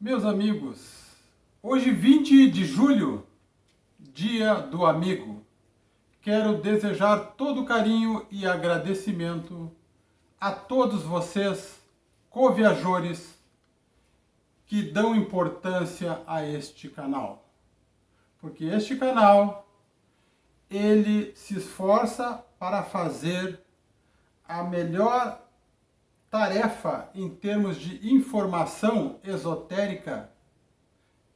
Meus amigos, hoje 20 de julho, Dia do Amigo, quero desejar todo carinho e agradecimento a todos vocês, co-viajores, que dão importância a este canal. Porque este canal, ele se esforça para fazer a melhor tarefa em termos de informação esotérica,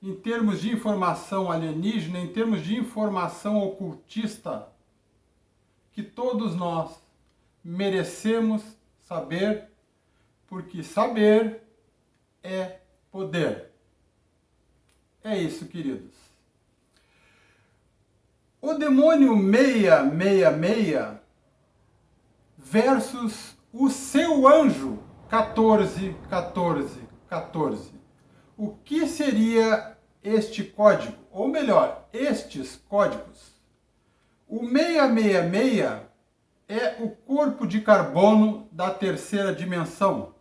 em termos de informação alienígena, em termos de informação ocultista, que todos nós merecemos saber, porque saber é poder. É isso, queridos. O demônio 666 versus o seu anjo 141414. O que seria este código? Ou melhor, estes códigos? O 666 é o corpo de carbono da terceira dimensão.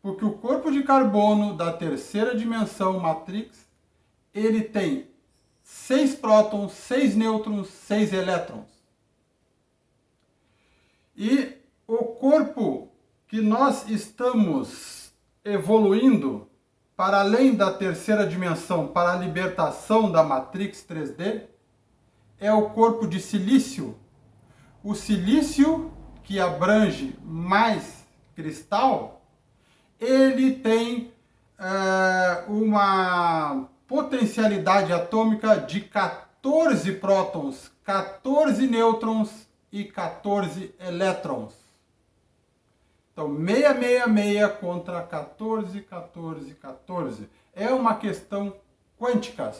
Porque o corpo de carbono da terceira dimensão Matrix, ele tem 6 prótons, 6 nêutrons, 6 elétrons. E o corpo que nós estamos evoluindo para além da terceira dimensão, para a libertação da Matrix 3D, é o corpo de silício. O silício, que abrange mais cristal, ele tem uma potencialidade atômica de 14 prótons, 14 nêutrons e 14 elétrons. Então, 666 contra 141414. É uma questão quântica.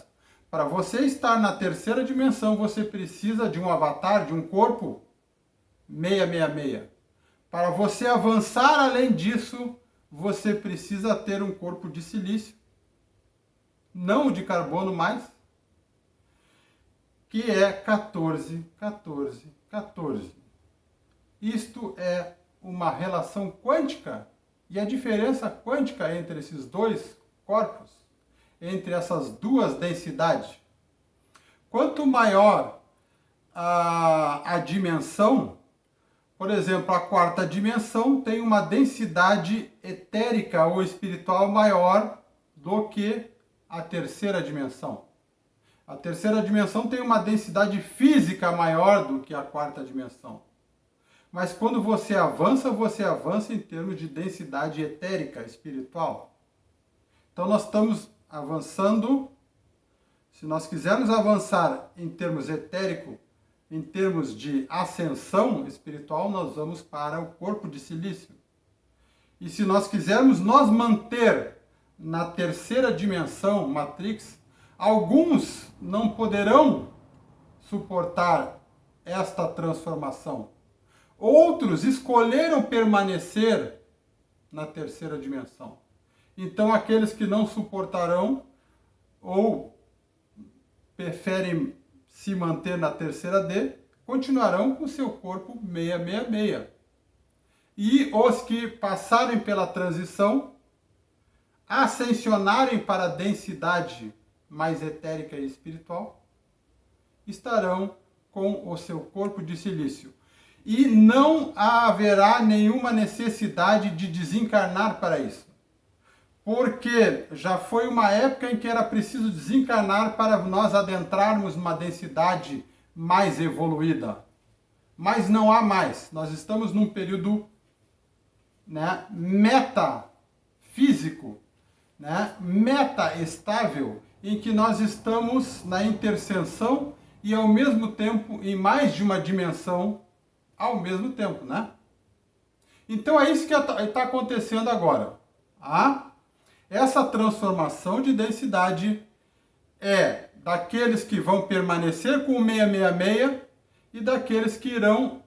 Para você estar na terceira dimensão, você precisa de um avatar, de um corpo 666. Para você avançar além disso, você precisa ter um corpo de silício, não de carbono mais, que é 141414. Isto é uma relação quântica, e a diferença quântica entre esses dois corpos, entre essas duas densidades. Quanto maior a dimensão, por exemplo, a quarta dimensão tem uma densidade etérica ou espiritual maior do que a terceira dimensão. A terceira dimensão tem uma densidade física maior do que a quarta dimensão. Mas quando você avança em termos de densidade etérica, espiritual. Então nós estamos avançando. Se nós quisermos avançar em termos etérico, em termos de ascensão espiritual, nós vamos para o corpo de silício. E se nós quisermos nos manter na terceira dimensão, Matrix, alguns não poderão suportar esta transformação. Outros escolheram permanecer na terceira dimensão. Então, aqueles que não suportarão ou preferem se manter na terceira D, continuarão com seu corpo 666. E os que passarem pela transição, ascensionarem para a densidade mais etérica e espiritual, estarão com o seu corpo de silício. E não haverá nenhuma necessidade de desencarnar para isso. Porque já foi uma época em que era preciso desencarnar para nós adentrarmos numa densidade mais evoluída. Mas não há mais. Nós estamos num período, metafísico, meta-estável, em que nós estamos na interseção e ao mesmo tempo em mais de uma dimensão ao mesmo tempo, Então é isso que está acontecendo agora. Essa transformação de densidade é daqueles que vão permanecer com o 666 e daqueles que irão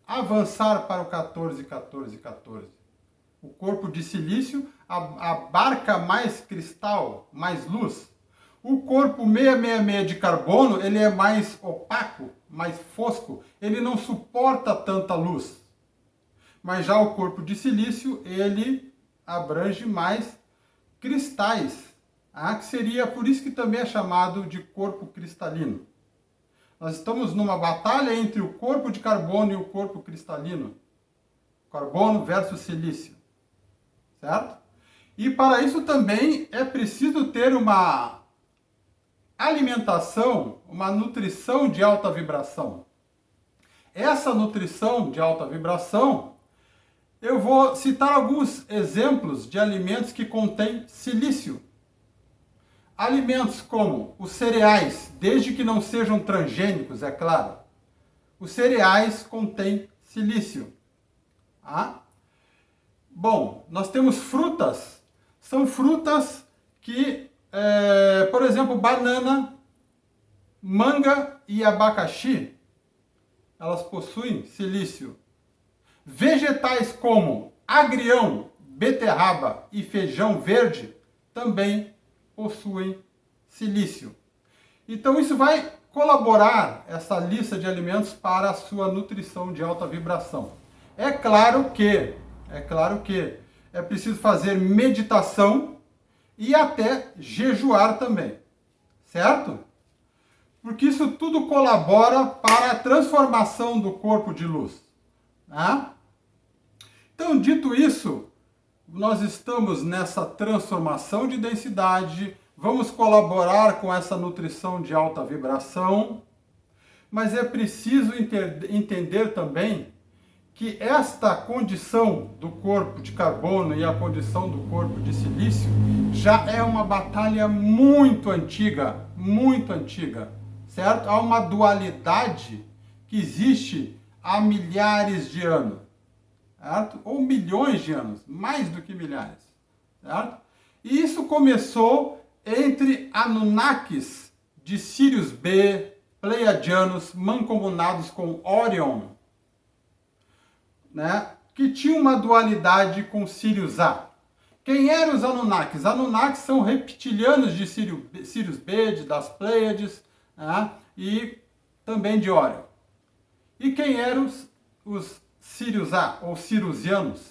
avançar para o 141414. O corpo de silício abarca mais cristal, mais luz. O corpo 666 de carbono, ele é mais opaco, mais fosco, ele não suporta tanta luz. Mas já o corpo de silício, ele abrange mais cristais, que seria por isso que também é chamado de corpo cristalino. Nós estamos numa batalha entre o corpo de carbono e o corpo cristalino. Carbono versus silício. Certo? E para isso também é preciso ter uma alimentação, uma nutrição de alta vibração. Essa nutrição de alta vibração, eu vou citar alguns exemplos de alimentos que contêm silício. Alimentos como os cereais, desde que não sejam transgênicos, é claro. Os cereais contêm silício. Bom, nós temos frutas. São frutas que, por exemplo, banana, manga e abacaxi, elas possuem silício. Vegetais como agrião, beterraba e feijão verde também possuem silício. Então isso vai colaborar, essa lista de alimentos, para a sua nutrição de alta vibração. É claro que é preciso fazer meditação e até jejuar também, certo? Porque isso tudo colabora para a transformação do corpo de luz. Então, dito isso, nós estamos nessa transformação de densidade, vamos colaborar com essa nutrição de alta vibração, mas é preciso entender também que esta condição do corpo de carbono e a condição do corpo de silício já é uma batalha muito antiga, certo? Há uma dualidade que existe há milhares de anos, certo? Ou milhões de anos, mais do que milhares, certo? E isso começou entre Anunnakis de Sirius B, Pleiadianos, mancomunados com Orion, que tinha uma dualidade com Sirius A. Quem eram os Anunnakis? Anunnakis são reptilianos de Sirius B, das Pleiades, e também de Orion. E quem eram os Sirius A, ou Sirusianos,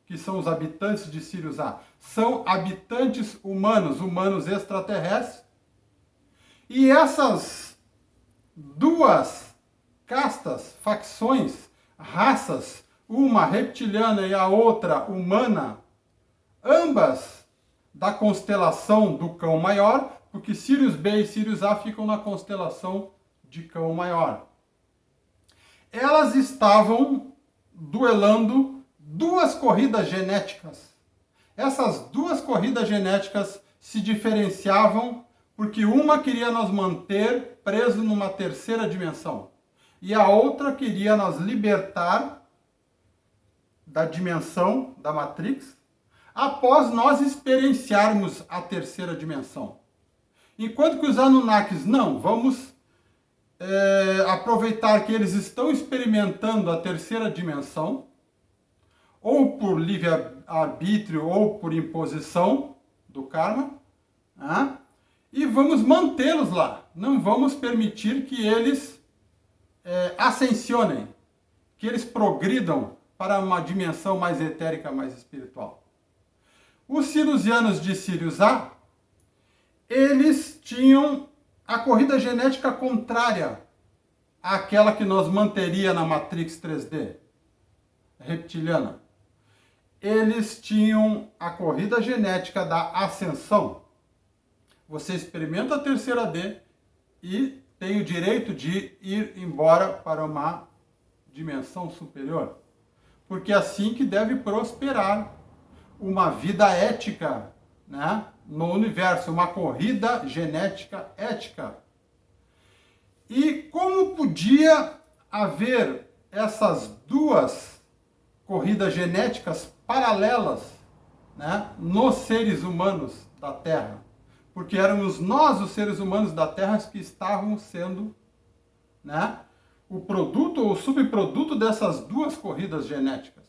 que são os habitantes de Sirius A? São habitantes humanos extraterrestres. E essas duas castas, facções, raças, uma reptiliana e a outra humana, ambas da constelação do Cão Maior, porque Sirius B e Sirius A ficam na constelação de Cão Maior. Elas estavam duelando duas corridas genéticas. Essas duas corridas genéticas se diferenciavam porque uma queria nos manter presos numa terceira dimensão e a outra queria nos libertar da dimensão da Matrix após nós experienciarmos a terceira dimensão. Enquanto que os Anunnakis, não, vamos aproveitar que eles estão experimentando a terceira dimensão, ou por livre-arbítrio ou por imposição do karma, e vamos mantê-los lá. Não vamos permitir que eles ascensionem, que eles progridam para uma dimensão mais etérica, mais espiritual. Os Sirusianos de Sirius A, eles tinham a corrida genética contrária àquela que nos manteria na Matrix 3D, reptiliana. Eles tinham a corrida genética da ascensão. Você experimenta a terceira D e tem o direito de ir embora para uma dimensão superior. Porque é assim que deve prosperar uma vida ética, no universo, uma corrida genética ética. E como podia haver essas duas corridas genéticas paralelas, nos seres humanos da Terra? Porque éramos nós, os seres humanos da Terra, que estávamos sendo, o produto ou subproduto dessas duas corridas genéticas.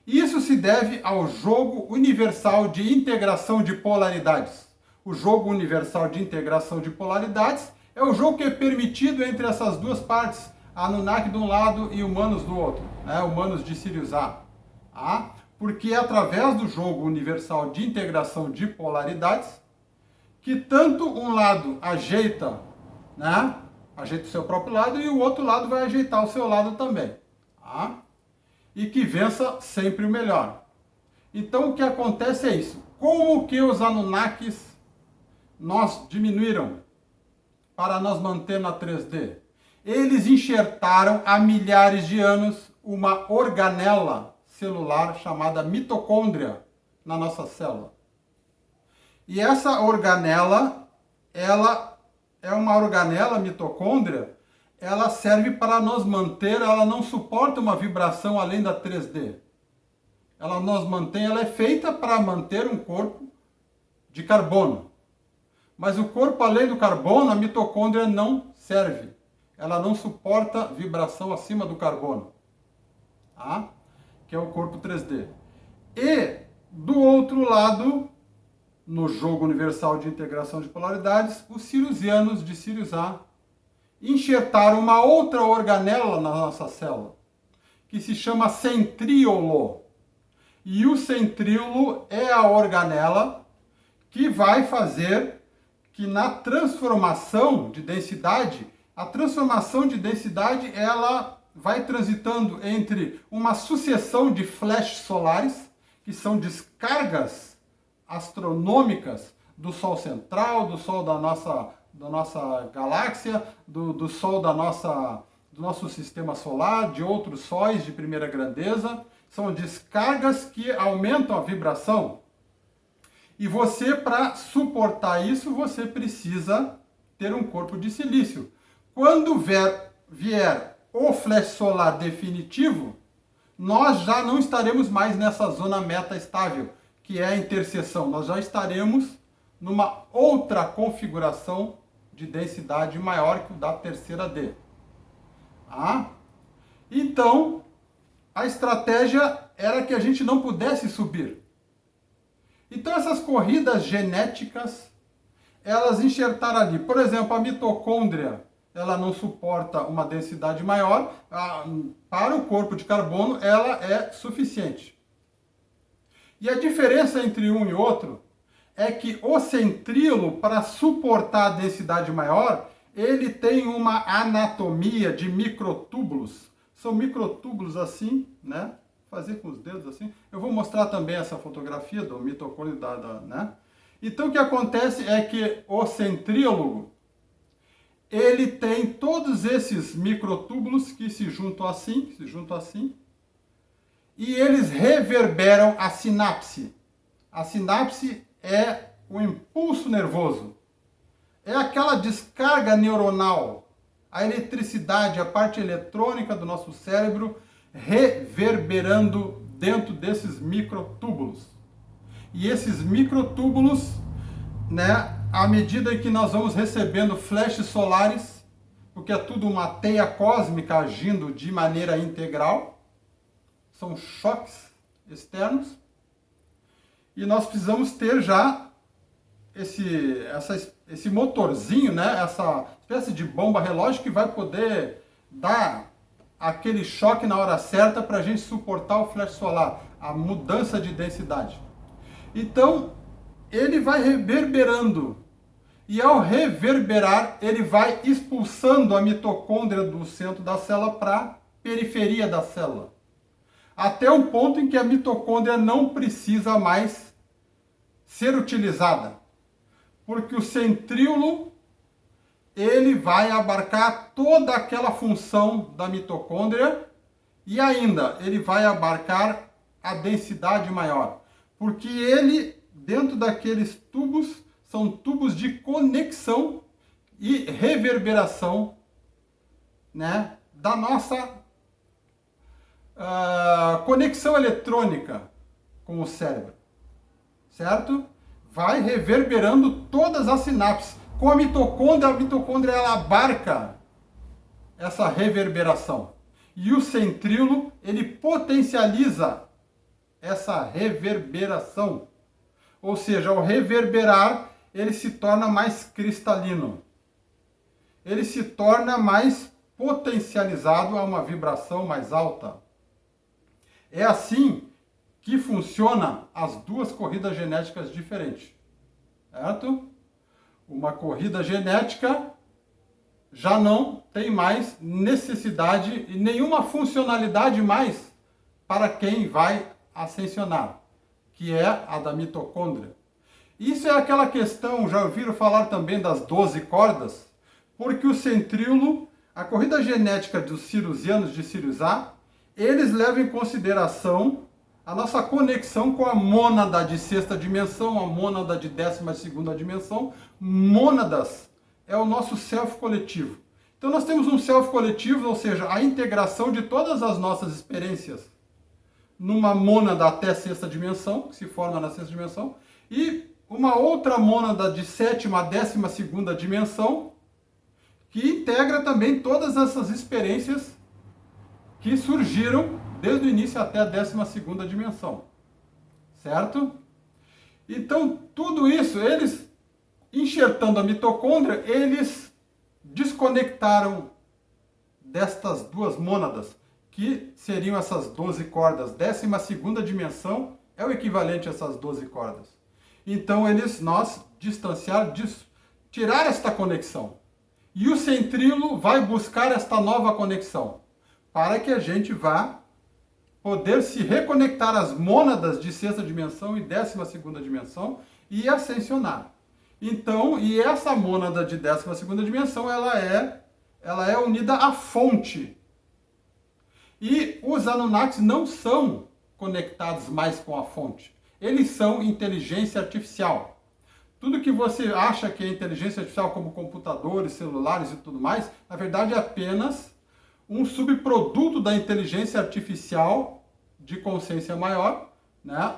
Isso se deve ao jogo universal de integração de polaridades. O jogo universal de integração de polaridades é o jogo que é permitido entre essas duas partes, Anunnaki de um lado e humanos do outro, humanos de Sirius A. porque é através do jogo universal de integração de polaridades que tanto um lado ajeita, né? Ajeita o seu próprio lado e o outro lado vai ajeitar o seu lado também. Tá? E que vença sempre o melhor. Então o que acontece é isso. Como que os Anunnakis nós diminuíram para nos manter na 3D? Eles enxertaram há milhares de anos uma organela celular chamada mitocôndria na nossa célula. E essa organela, ela é uma organela mitocôndria, ela serve para nos manter, ela não suporta uma vibração além da 3D. Ela nos mantém, ela é feita para manter um corpo de carbono. Mas o corpo além do carbono, a mitocôndria não serve. Ela não suporta vibração acima do carbono. Tá? Que é o corpo 3D. E, do outro lado, no jogo universal de integração de polaridades, os siriusianos de Sirius A enxertaram uma outra organela na nossa célula, que se chama centríolo. E o centríolo é a organela que vai fazer que na transformação de densidade, a transformação de densidade ela vai transitando entre uma sucessão de flashes solares, que são descargas astronômicas do Sol central, do Sol da nossa galáxia, do Sol do nosso sistema solar, de outros sóis de primeira grandeza. São descargas que aumentam a vibração. E você, para suportar isso, você precisa ter um corpo de silício. Quando vier o flash solar definitivo, nós já não estaremos mais nessa zona meta-estável, que é a interseção. Nós já estaremos numa outra configuração de densidade maior que o da terceira D. Ah? Então, a estratégia era que a gente não pudesse subir. Então, essas corridas genéticas, elas enxertaram ali. Por exemplo, a mitocôndria, ela não suporta uma densidade maior. Para o corpo de carbono, ela é suficiente. E a diferença entre um e outro é que o centríolo, para suportar a densidade maior, ele tem uma anatomia de microtúbulos. São microtúbulos assim, né? Fazer com os dedos assim. Eu vou mostrar também essa fotografia do mitocôndrio, né? Então o que acontece é que o centríolo, ele tem todos esses microtúbulos que se juntam assim, e eles reverberam a sinapse. A sinapse é o impulso nervoso. É aquela descarga neuronal, a eletricidade, a parte eletrônica do nosso cérebro reverberando dentro desses microtúbulos. E esses microtúbulos, né, à medida que nós vamos recebendo flashes solares, porque é tudo uma teia cósmica agindo de maneira integral, são choques externos, e nós precisamos ter já esse motorzinho, né, essa espécie de bomba relógio que vai poder dar aquele choque na hora certa para a gente suportar o flash solar, a mudança de densidade. Então, ele vai reverberando. E ao reverberar, ele vai expulsando a mitocôndria do centro da célula para a periferia da célula. Até o ponto em que a mitocôndria não precisa mais ser utilizada. Porque o centríolo, ele vai abarcar toda aquela função da mitocôndria e ainda ele vai abarcar a densidade maior. Porque ele, dentro daqueles tubos, são tubos de conexão e reverberação, né, da nossa conexão eletrônica com o cérebro, certo? Vai reverberando todas as sinapses. Com a mitocôndria ela abarca essa reverberação. E o centríolo, ele potencializa essa reverberação. Ou seja, ao reverberar, ele se torna mais cristalino. Ele se torna mais potencializado a uma vibração mais alta. É assim que funciona as duas corridas genéticas diferentes, certo? Uma corrida genética já não tem mais necessidade e nenhuma funcionalidade mais para quem vai ascensionar, que é a da mitocôndria. Isso é aquela questão, já ouviram falar também das 12 cordas? Porque o centríolo, a corrida genética dos cirusianos de Sirius A, eles levam em consideração a nossa conexão com a mônada de sexta dimensão, a mônada de 12ª dimensão. Mônadas é o nosso self coletivo. Então nós temos um self coletivo, ou seja, a integração de todas as nossas experiências numa mônada até sexta dimensão, que se forma na sexta dimensão, e uma outra mônada de 7ª a 12ª dimensão, que integra também todas essas experiências que surgiram desde o início até a 12ª dimensão. Certo? Então, tudo isso, eles, enxertando a mitocôndria, eles desconectaram destas duas mônadas, que seriam essas 12 cordas. 12ª dimensão é o equivalente a essas 12 cordas. Então, nós distanciar, tirar esta conexão. E o centríolo vai buscar esta nova conexão, para que a gente vá poder se reconectar às mônadas de sexta dimensão e 12ª dimensão e ascensionar. Então, e essa mônada de 12ª dimensão, ela é unida à fonte. E os Anunnakis não são conectados mais com a fonte. Eles são inteligência artificial. Tudo que você acha que é inteligência artificial, como computadores, celulares e tudo mais, na verdade é apenas um subproduto da inteligência artificial de consciência maior, né,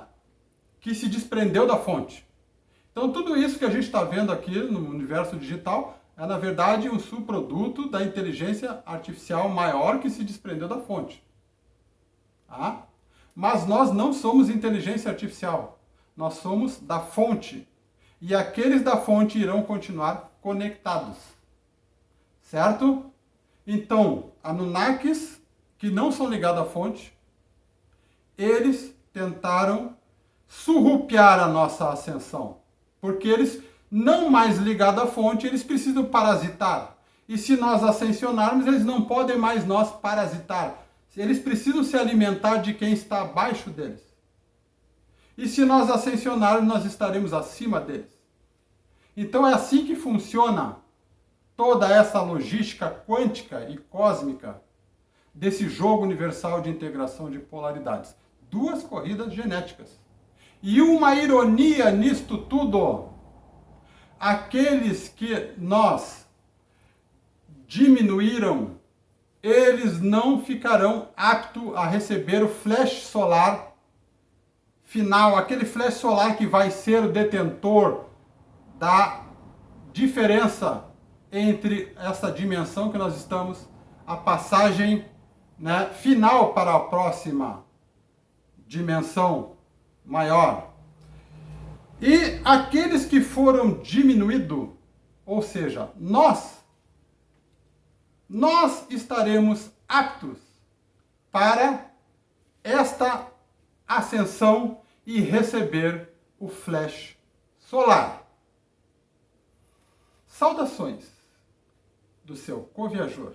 que se desprendeu da fonte. Então, tudo isso que a gente está vendo aqui no universo digital é, na verdade, um subproduto da inteligência artificial maior que se desprendeu da fonte. Tá? Mas nós não somos inteligência artificial. Nós somos da fonte. E aqueles da fonte irão continuar conectados. Certo? Então, Anunnakis, que não são ligados à fonte, eles tentaram surrupiar a nossa ascensão. Porque eles, não mais ligados à fonte, eles precisam parasitar. E se nós ascensionarmos, eles não podem mais nós parasitar. Eles precisam se alimentar de quem está abaixo deles. E se nós ascensionarmos, nós estaremos acima deles. Então é assim que funciona toda essa logística quântica e cósmica desse jogo universal de integração de polaridades. Duas corridas genéticas. E uma ironia nisto tudo, aqueles que nós diminuíram, eles não ficarão aptos a receber o flash solar final, aquele flash solar que vai ser o detentor da diferença entre essa dimensão que nós estamos, a passagem, né, final para a próxima dimensão maior. E aqueles que foram diminuídos, ou seja, nós estaremos aptos para esta ascensão e receber o flash solar. Saudações do seu coviajor.